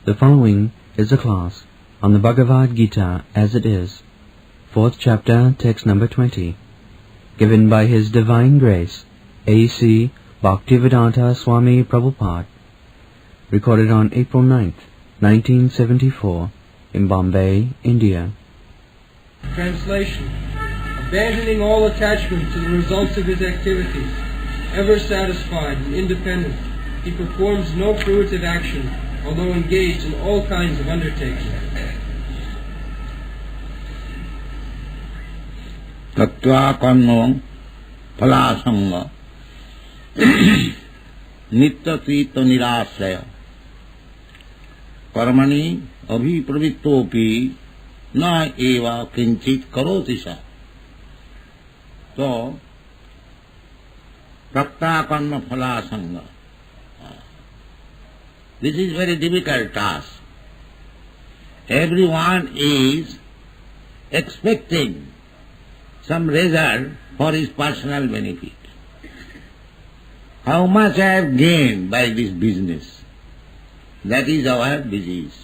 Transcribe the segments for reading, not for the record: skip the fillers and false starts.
The following is a class on the Bhagavad Gita as it is, 4th chapter, text number 20, given by His Divine Grace, A.C. Bhaktivedanta Swami Prabhupada, recorded on April 9th, 1974, in Bombay, India. Translation. Abandoning all attachment to the results of his activities, ever satisfied and independent, he performs no fruitive action, although engaged in all kinds of undertakings. Tattva karma phalasanga nitya trita nirasaya karmani abhipravittopi na eva kinchit karoti sa. So, tattva karma phalasanga. This is very difficult task. Everyone is expecting some result for his personal benefit. How much I have gained by this business? That is our disease.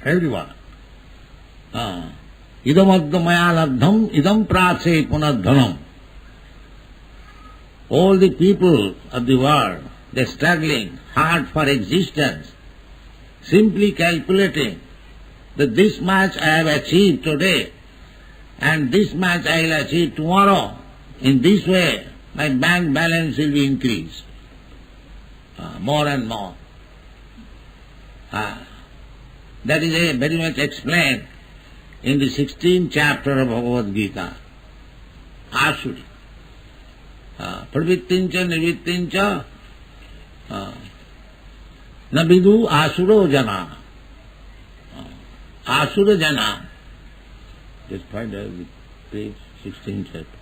Everyone. Idam adda maya labdham, idam prase punadhanam. All the people of the world, they are struggling hard for existence, simply calculating that this much I have achieved today and this much I will achieve tomorrow. In this way, my bank balance will be increased more and more. That is very much explained in the 16th chapter of Bhagavad Gita. Asuri. Pravittincha nivittincha na vidu asuro jana. Asura jana. Just find out the page 16 chapter.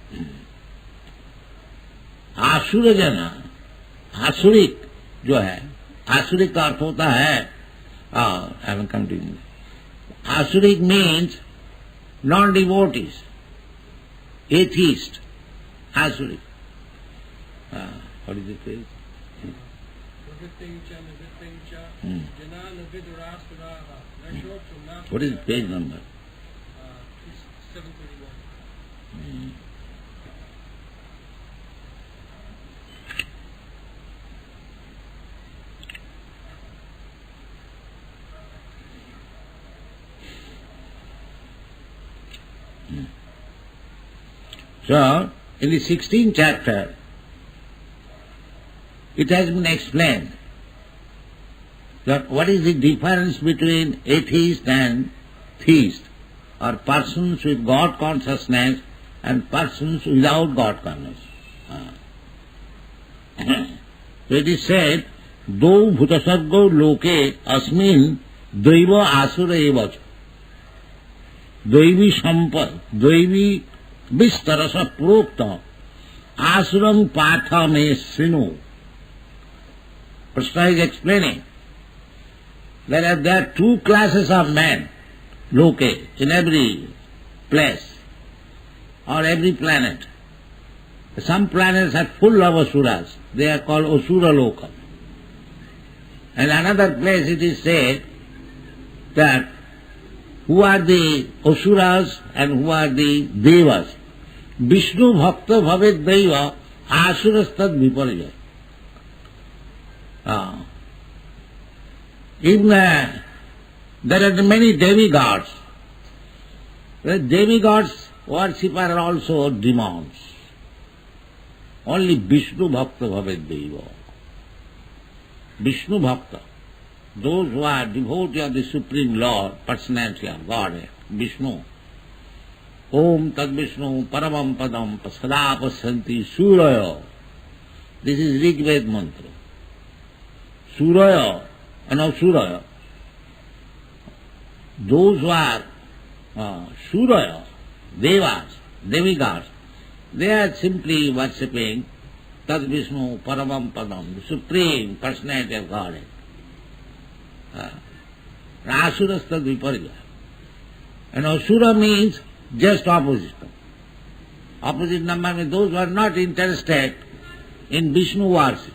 आसुर जना, आसुरिक जो है, आसुरिक का अर्थ होता है, I will continue. Asuric means non-devotees, atheist, asuric. What is the phrase? What is the page number? 731. So, in the 16th chapter, it has been explained that what is the difference between atheist and theist, or persons with God consciousness and persons without God consciousness. So it is said, do bhutasargo loke asmin daiva asura evacha. Daivi sampad, daivi vistarasa prokta asuram patha me sinu. Krishna is explaining that there are two classes of men, loke, in every place or every planet. Some planets are full of asuras, they are called asura loka. And another place it is said that who are the asuras and who are the devas. Vishnu bhakta bhavet deva asurastad viparya. Even there are many demigods. The demigods worship are also demons. Only Vishnu bhakta bhavet deva. Vishnu bhakta. Those who are devotee of the Supreme Lord, personality of Godhead, Vishnu. Om Tad Vishnu Paramam Padam Pasada Pasanti Suraya. This is Rig Ved mantra. Suraya and Asuraya. Those who are Suraya, Devas, demigods, they are simply worshipping Tad Vishnu Paramam Padam, the Supreme Personality of Godhead. Asurastad viparya. And asura means just opposite. Opposite number means those who are not interested in Vishnu worship.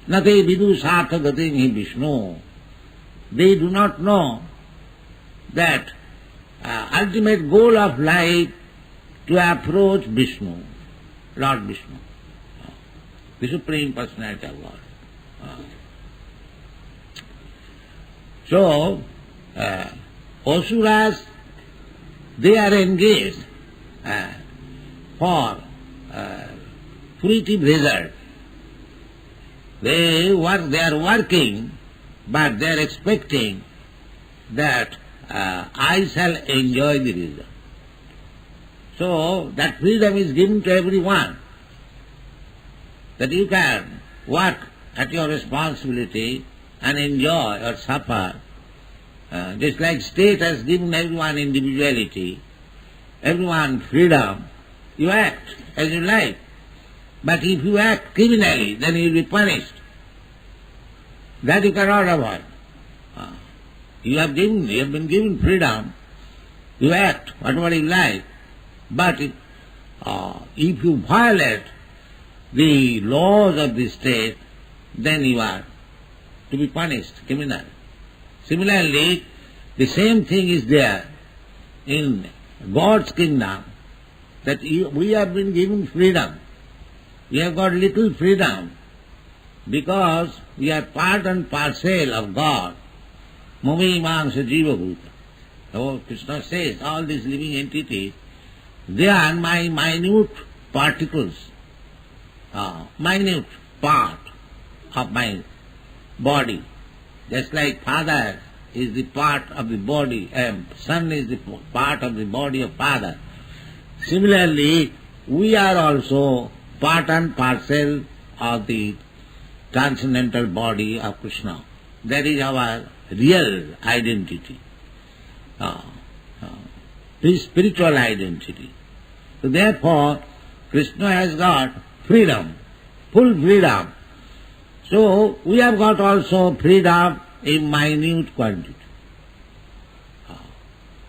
Nate vidu sartha gatim hi Vishnu. they do not know that ultimate goal of life to approach Vishnu, Lord Vishnu, the Supreme Personality of God. So, Asuras, they are engaged for fruitive result. They are working, but they are expecting that I shall enjoy the result. So that freedom is given to everyone, that you can work at your responsibility and enjoy or suffer. Just like state has given everyone individuality, everyone freedom, you act as you like. But if you act criminally, then you will be punished. That you cannot avoid. You have been given freedom, you act whatever you like. But if you violate the laws of the state, then you are to be punished, criminal. Similarly, the same thing is there in God's kingdom, that we have been given freedom. We have got little freedom because we are part and parcel of God. Mami Mansa Jiva Bhuta. So Krishna says, all these living entities, they are my minute particles, minute part of my body. Just like father is the part of the body, son is the part of the body of father. Similarly, we are also part and parcel of the transcendental body of Krishna. That is our real identity, the spiritual identity. So therefore, Krishna has got freedom, full freedom. So we have got also freedom in minute quantity.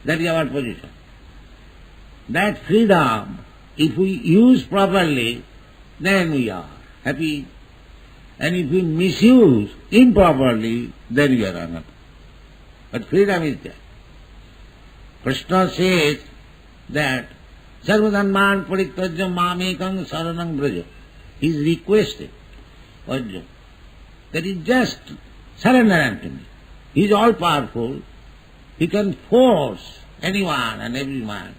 That is our position. That freedom, if we use properly, then we are happy. And if we misuse improperly, then we are unhappy. But freedom is there. Krishna says that Sarvadhanman Parityajya Mamekam Saranam Braja. He is requesting Arjuna that he just surrender unto me. He is all powerful. He can force anyone and everyone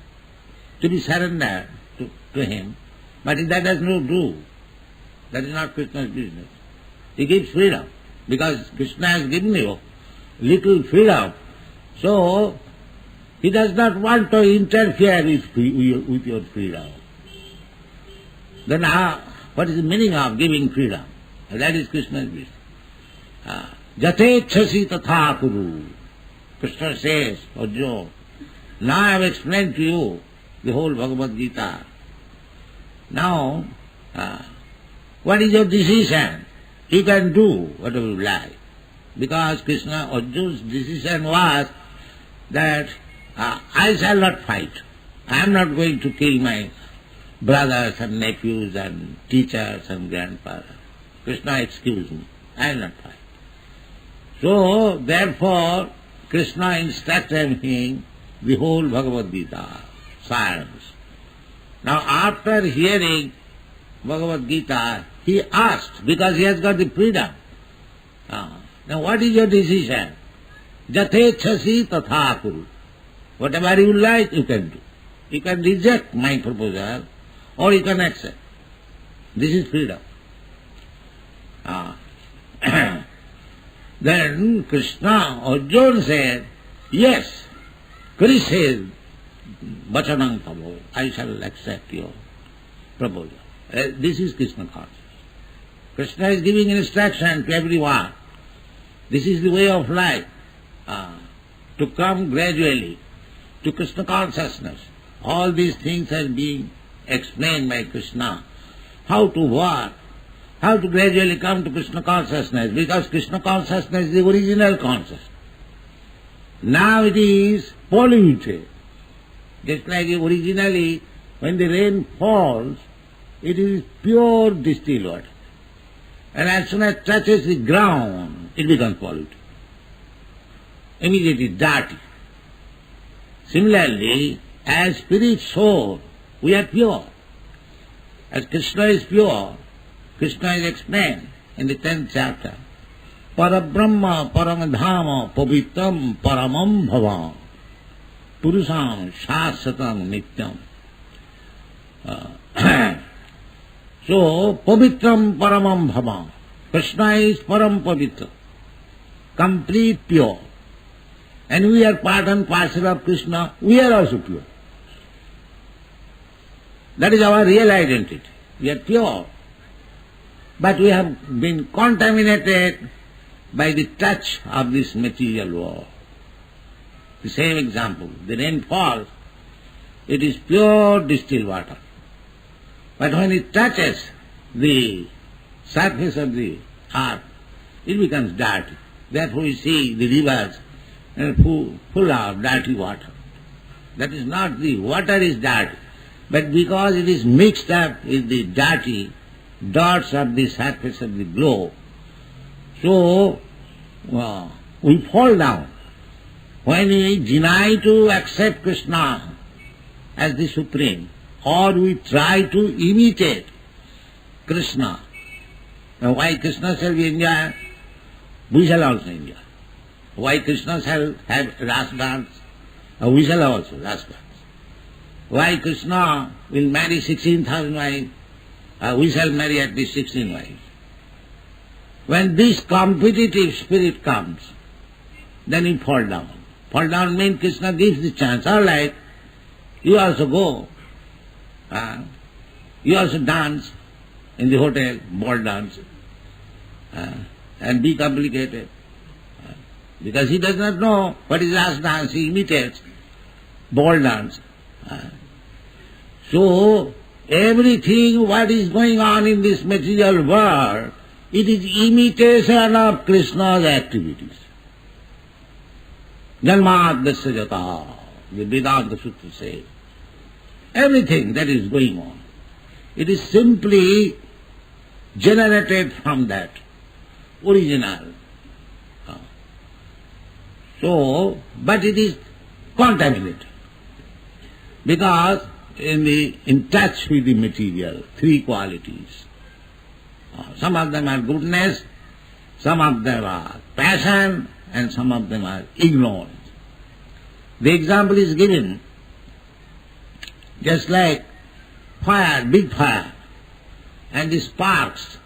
to be surrendered to him. But that does not do. That is not Krishna's business. He gives freedom, because Krishna has given you little freedom. So he does not want to interfere with your freedom. Then what is the meaning of giving freedom? That is Krishna's business. Jatechasi tatha kuru. Krishna says, Arjuna, now I have explained to you the whole Bhagavad Gita. Now, what is your decision? You can do whatever you like. Because Arjuna's decision was that I shall not fight. I am not going to kill my brothers and nephews and teachers and grandfathers. Krishna, excuse me, I will not fight. So, therefore, Krishna instructed him the whole Bhagavad Gita, science. Now, after hearing Bhagavad Gita, he asked, because he has got the freedom. Now, what is your decision? Jatechasi tatha kuru. Whatever you like, you can do. You can reject my proposal, or you can accept. This is freedom. Then Krishna, Arjuna said, yes, Krishna says, Vachanam tavo, I shall accept your proposal. This is Krishna consciousness. Krishna is giving instruction to everyone. This is the way of life, to come gradually to Krishna consciousness. All these things are being explained by Krishna. How to work, how to gradually come to Krishna consciousness, because Krishna consciousness is the original consciousness. Now it is polluted. Just like originally, when the rain falls, it is pure distilled water. And as soon as it touches the ground, it becomes polluted. immediately dirty. Similarly, as spirit soul, we are pure. As Krishna is pure, Krishna is explained in the 10th chapter. Parabrahma paramadhama pavitram paramam bhavam purusam shasatam nityam. So, pavitram paramam bhavam. Krishna is param pavitra, complete pure. And we are part and parcel of Krishna, we are also pure. That is our real identity. We are pure. But we have been contaminated by the touch of this material world. The same example, the rain falls, it is pure distilled water. But when it touches the surface of the earth, it becomes dirty. Therefore we see the rivers full of dirty water. That is not the water is dirty, but because it is mixed up with the dirty dots of the surface of the globe, so we fall down. When we deny to accept Krishna as the Supreme, or we try to imitate Krishna, now why Krishna shall be enjoyed, we shall also enjoy. Why Krishna shall have ras dance, we shall also ras dance. Why Krishna will marry 16,000 wives, we shall marry at least 16 wives. When this competitive spirit comes, then we fall down. Fall down means Krishna gives the chance. All right, you also go. You also dance in the hotel, ball dance, and be complicated. Because he does not know what is ras dance, he imitates ball dance. So, everything what is going on in this material world, it is imitation of Krishna's activities. Janmadasya jata, the Vedanta Sutra says. Everything that is going on, it is simply generated from that original. So, but it is contaminated because in touch with the material, three qualities. Some of them are goodness, some of them are passion, and some of them are ignorance. The example is given just like fire, big fire, and the sparks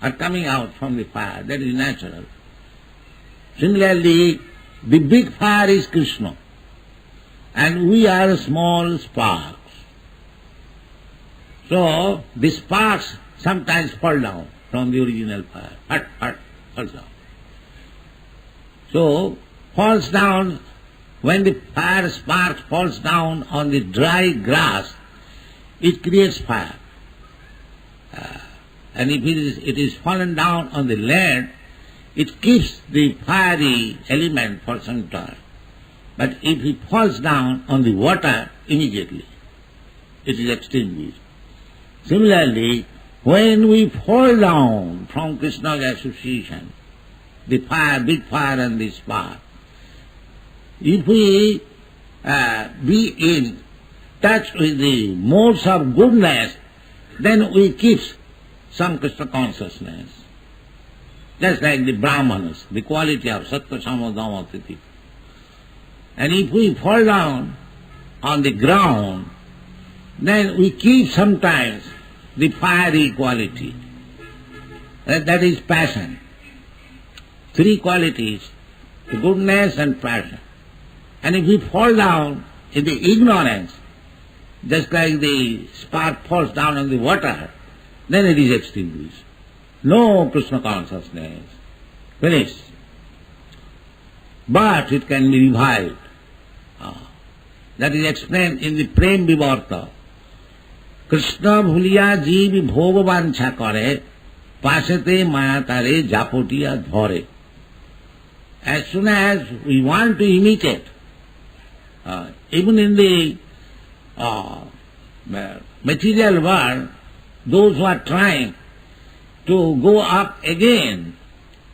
are coming out from the fire, that is natural. Similarly, the big fire is Krishna, and we are small sparks. So, the sparks sometimes fall down from the original fire. Falls down. So, falls down, when the fire spark falls down on the dry grass, it creates fire. And if it is fallen down on the land, it keeps the fiery element for some time. But if it falls down on the water, immediately it is extinguished. Similarly, when we fall down from Krishna's association, the fire, big fire and the spark, if we be in touch with the modes of goodness, then we keep some Krishna consciousness. Just like the Brahmanas, the quality of Sattva, Sama, Dhamma, Titi. And if we fall down on the ground, then we keep sometimes the fiery quality. That is passion. Three qualities, goodness and passion. And if we fall down in the ignorance, just like the spark falls down on the water, then it is extinguished. No Krishna consciousness. Finished. But it can be revived. That is explained in the Prem Vivarta. Krishna bhuliya jeev bhog vancha kare, pasate mayatare japotiya dhore. As soon as we want to imitate, even in the material world, those who are trying to go up again,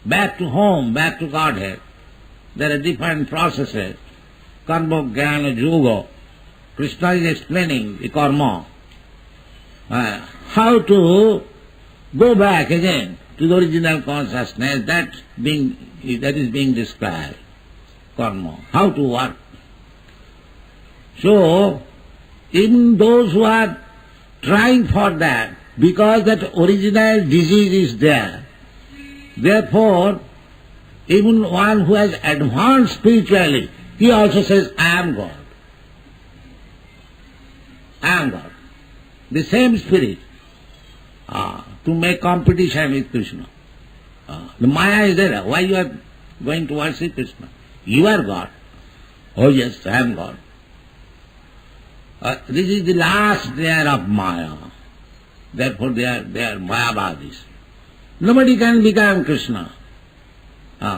back to home, back to Godhead, there are different processes, karma, jnana, yoga. Krishna is explaining the karma, how to go back again to the original consciousness, that is being described, karma, how to work. So, even those who are trying for that, because that original disease is there, therefore, even one who has advanced spiritually, he also says, I am God. I am God. The same spirit, to make competition with Krishna. The Maya is there. Why you are going to worship Krishna? You are God. Oh yes, I am God. This is the last layer of Maya. Therefore they are Mayavadis. Nobody can become Krishna.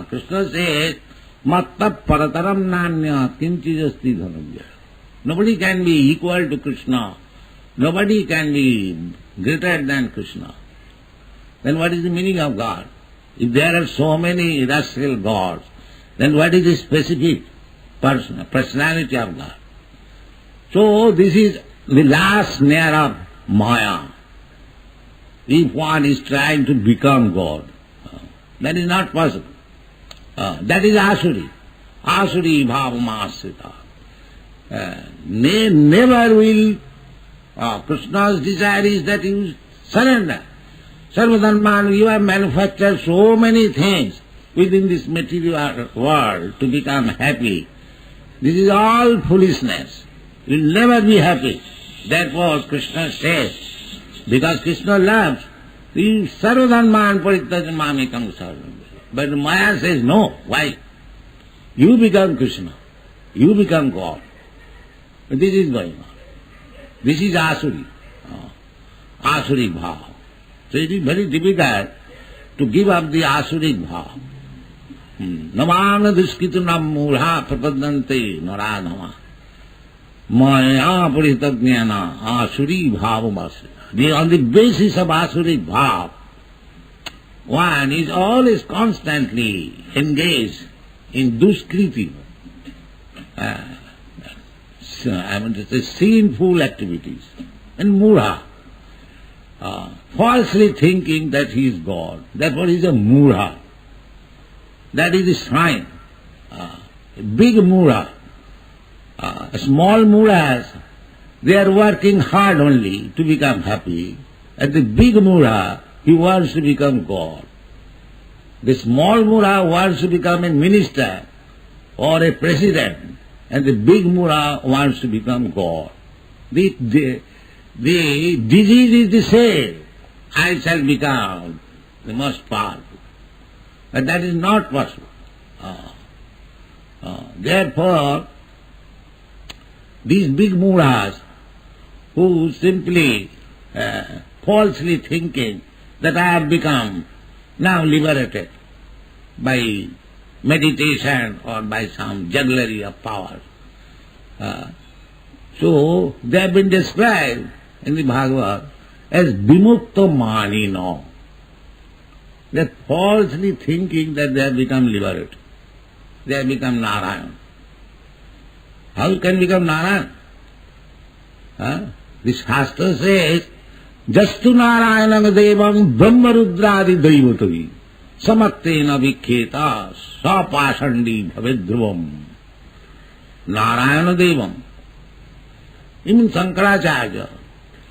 Krishna says, Matta parataram nanya kinchijasti dhanavya. Nobody can be equal to Krishna. Nobody can be greater than Krishna. Then what is the meaning of God? If there are so many irrational gods, then what is the specific personality of God? So this is the last layer of Maya. If one is trying to become God, that is not possible. That is Asuri. Asuri bhavamasrita. Never will Krishna's desire is that you surrender. Sarvadharman, you have manufactured so many things within this material world to become happy. This is all foolishness. You will never be happy. Therefore Krishna says, because Krishna loves, you sarvadharman parityaja mamekam sarvam. But Maya says, no. Why? You become Krishna. You become God. This is going on. This is Asuri. Asuri bhava. So it is very difficult to give up the Asuri bhava. Namana duskitunam murha prapadante naradhama. Maya paritadnyana Asuri bhavamasya. On the basis of Asuri bhava, one is always constantly engaged in duskriti, sinful activities, and murha, falsely thinking that he is God. Therefore he is a murha. That is the sign. A big murha. Small murhas, they are working hard only to become happy. And the big murha, he wants to become God. The small murha wants to become a minister or a president, and the big murha wants to become God. The disease is the same. I shall become the most powerful. But that is not possible. Therefore, these big murhas who simply falsely thinking that I have become now liberated by meditation or by some jugglery of power. So they have been described in the Bhagavad as vimukta manino. They are falsely thinking that they have become liberated. They have become Narayan. How you can become Narayan? The Shastra says, Jastu Narayanam Devam Brahmarudradi Daivatavi Samattena Vikheta Sapashandi Bhavedhruvam. Narayana Devam. Even Shankaracharya,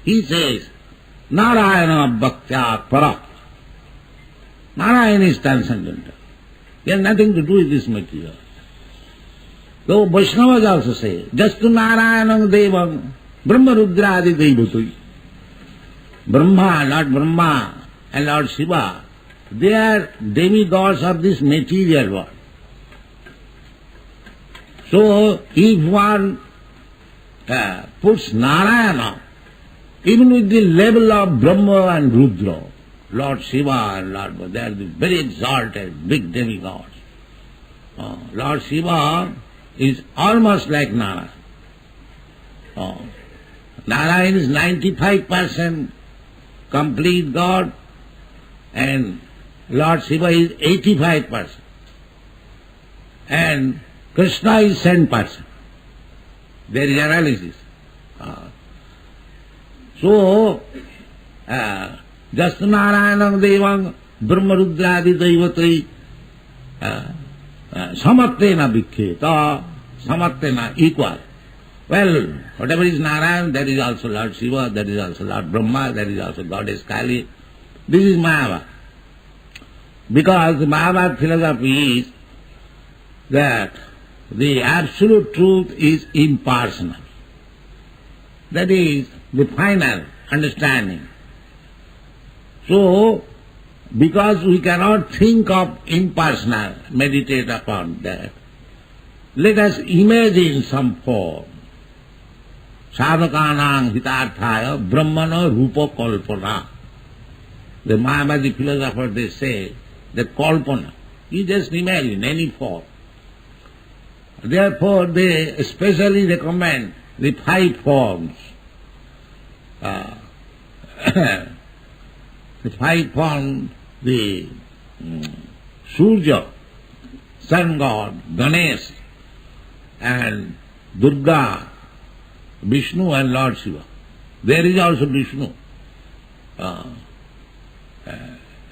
he says, Narayana Bhaktya Para. Narayana is transcendental. He has nothing to do with this material. Though Vaishnavas also say, Jastu Narayanam Devam Brahmarudradi Daivatavi. Brahma, Lord Brahma and Lord Shiva, they are demigods of this material world. So, if one puts Narayana, even with the level of Brahma and Rudra, Lord Shiva and Lord Brahma, they are the very exalted, big demigods. Lord Shiva is almost like Narayana. Narayana is 95% complete God, and Lord Shiva is 85%. and Krishna is sent person. There is analysis. So, just Narayanam Devang Brahmarudradi Devatri Samattena Bhikkheta Samattena equal. Well, whatever is Narayan, that is also Lord Shiva, that is also Lord Brahma, that is also Goddess Kali. This is Mayavad. Because the Mayavad philosophy is that the absolute truth is impersonal. That is the final understanding. So, because we cannot think of impersonal, meditate upon that, let us imagine some form. Sadhakanang hitarthaya brahmana rupa kalpana. The Mayavadi philosophers, they say that kalpana, you just imagine any form. Therefore, they especially recommend the 5 forms. The 5 forms, the Surya, sun god, Ganesh, and Durga, Vishnu and Lord Shiva. There is also Vishnu.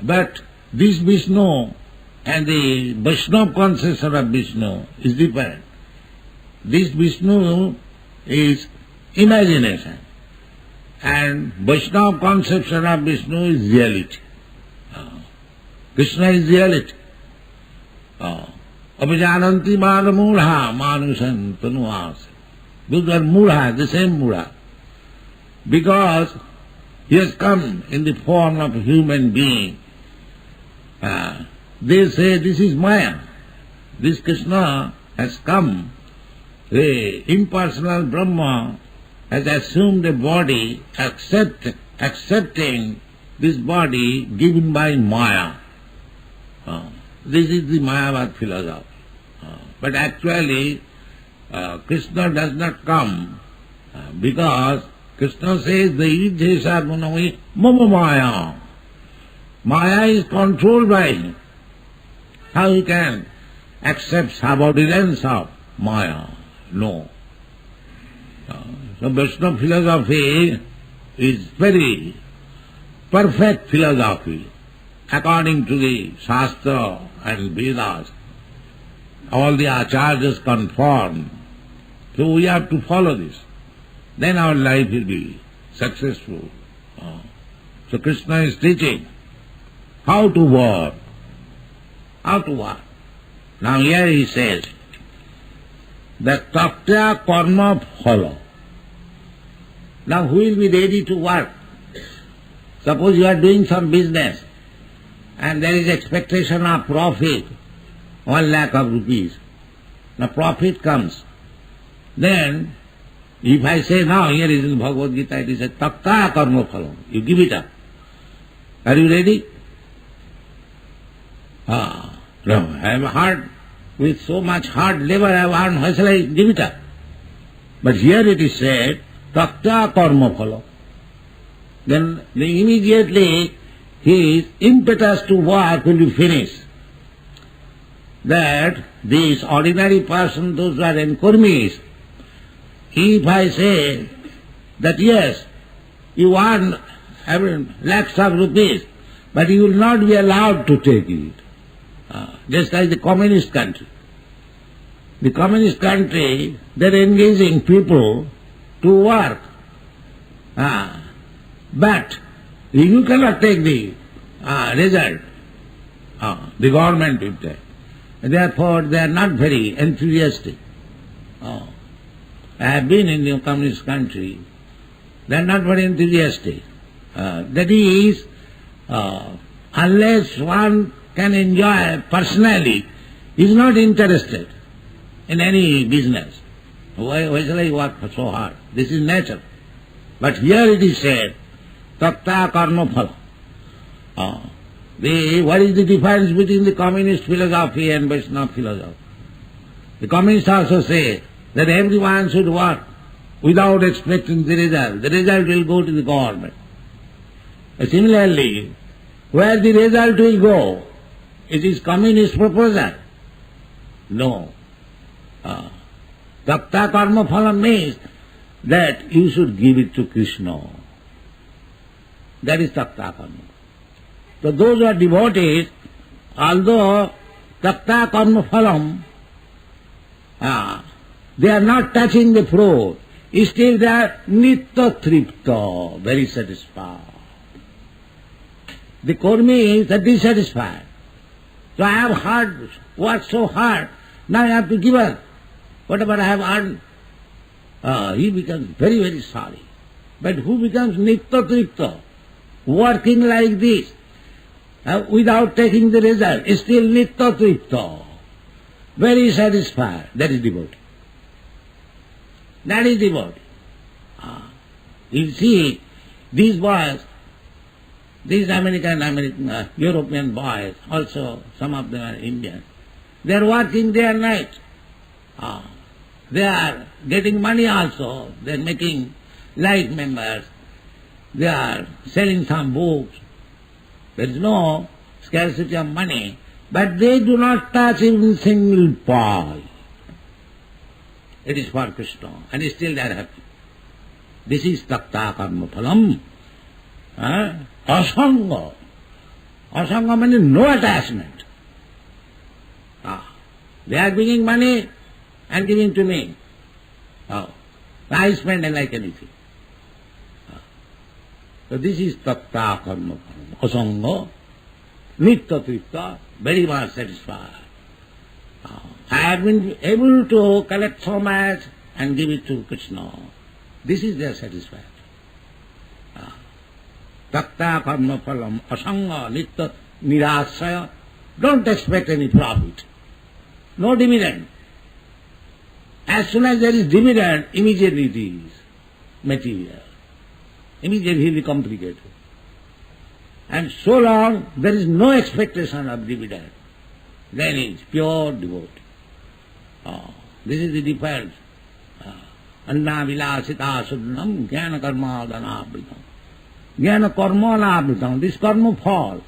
But this Vishnu and the Vaishnava conception of Vishnu is different. This Vishnu is imagination, and Vaishnava conception of Vishnu is reality. Krishna is reality. Abhijananti manamudha manusan tanuas. Those are mudha, the same mudha. Because he has come in the form of a human being. They say this is Maya. This Krishna has come, the impersonal Brahma has assumed a body, accepting this body given by Maya. This is the Mayavad philosophy. But actually, Krishna does not come because Krishna says the idhesa gunami mama Maya. Maya is controlled by him. How he can accept subordinance of Maya? No. So Vaishnava philosophy is very perfect philosophy according to the Shastra and Vedas. All the acharyas conform. So we have to follow this. Then our life will be successful. So Krishna is teaching how to work. How to work. Now here he says that taktya karma phala. Now who will be ready to work? Suppose you are doing some business and there is expectation of profit, 1 lakh of rupees. Now profit comes. Then if I say now, here is in Bhagavad Gita, it is a takta karma phala. You give it up. Are you ready? No, I am hard, with so much hard labor I have earned, why shall I give it up? But here it is said, takta karma phala. Then immediately his impetus to work will be finished. That this ordinary person, those who are enkurmis, if I say that yes, you earn lakhs of rupees, but you will not be allowed to take it. Just like the communist country. The communist country, they are engaging people to work. But you cannot take the result. The government will take. Therefore, they are not very enthusiastic. I have been in the communist country. They are not very enthusiastic. That is, unless one can enjoy personally, is not interested in any business. Why shall I work so hard? This is nature. But here it is said, takta karma phala. What is the difference between the communist philosophy and Vaishnava philosophy? The communists also say that everyone should work without expecting the result. The result will go to the government. Similarly, where the result will go, it is communist proposal. No. Takta karma phalam means that you should give it to Krishna. That is takta karma. So those who are devotees, although takta karma phalam, they are not touching the fruit, still they are nitya tripta, very satisfied. The karmi is dissatisfied. So I have hard, worked so hard, now I have to give up whatever I have earned. He becomes very, very sorry. But who becomes nitya tripta, working like this, without taking the result, is still nitya tripta, very satisfied. That is devotee. That is devotee. You see, these boys, these American, European boys, also some of them are Indian, they are working day and night. They are getting money also, they are making light members, they are selling some books. There is no scarcity of money, but they do not touch even single pie. It is for Krishna, and still they are happy. This is takta karma phalam. Asanga. Asanga means no attachment. They are bringing money and giving to me. I spend like anything. So this is takta karma phalam. Asanga, nitya tripta, very much satisfied. I have been able to collect so much and give it to Krishna. This is their satisfaction. Takta karma phalam asanga nitya nirasaya. Don't expect any profit. No dividend. As soon as there is dividend, immediately it is material. Immediately it will be complicated. And so long there is no expectation of dividend, then it is pure devotee. This is the difference. Anna vilasita suddhanam jnana karma dhanavritam. Jnana karma dhanavritam. This karma fall.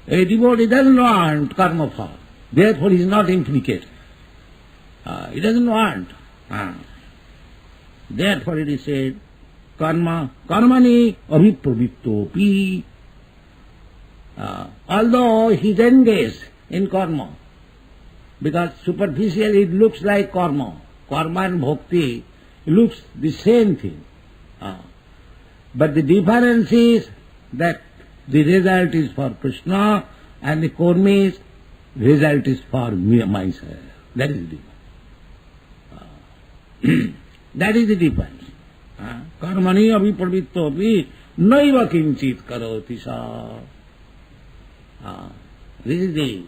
A devotee doesn't want karma fall. Therefore he is not implicated. He doesn't want. Therefore it is said, karmani abhipravittopi. Although he is engaged in karma, because superficially it looks like karma. Karma and bhakti looks the same thing. But the difference is that the result is for Krishna and the karma's result is for me, myself. That is the difference. That is the difference. Karmani abhipravittopi naiva kinchit karoti sa. This is the...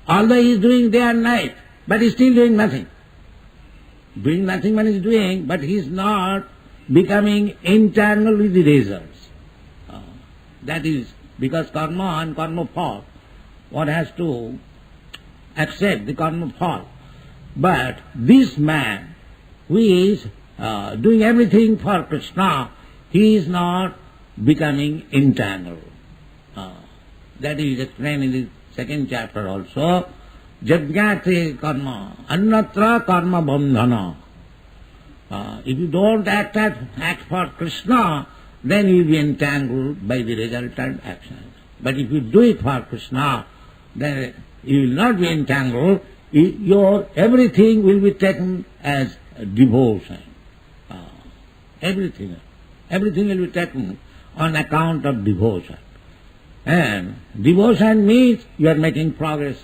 although he is doing day and night, but he is still doing nothing. Doing nothing one is doing, but he is not becoming entangled with the results. That is because karma and karma fall, one has to accept the karma fall. But this man who is doing everything for Krishna, he is not becoming entangled. That is explained in the second chapter also. Jajñate karma, annatra karma bandhana. If you don't act for Krishna, then you will be entangled by the resultant action. But if you do it for Krishna, then you will not be entangled. Your everything will be taken as devotion. Everything will be taken on account of devotion. And devotion means you are making progress.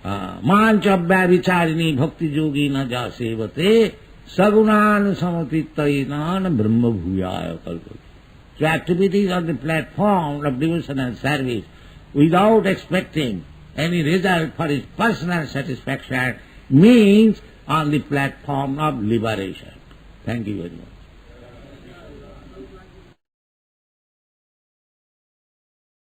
Manchabhya vicharini bhakti yogi na ja sevate sagunan samatittainan brahma bhuyaya kalpati. So activities on the platform of devotional service without expecting any result for his personal satisfaction means on the platform of liberation. Thank you very much.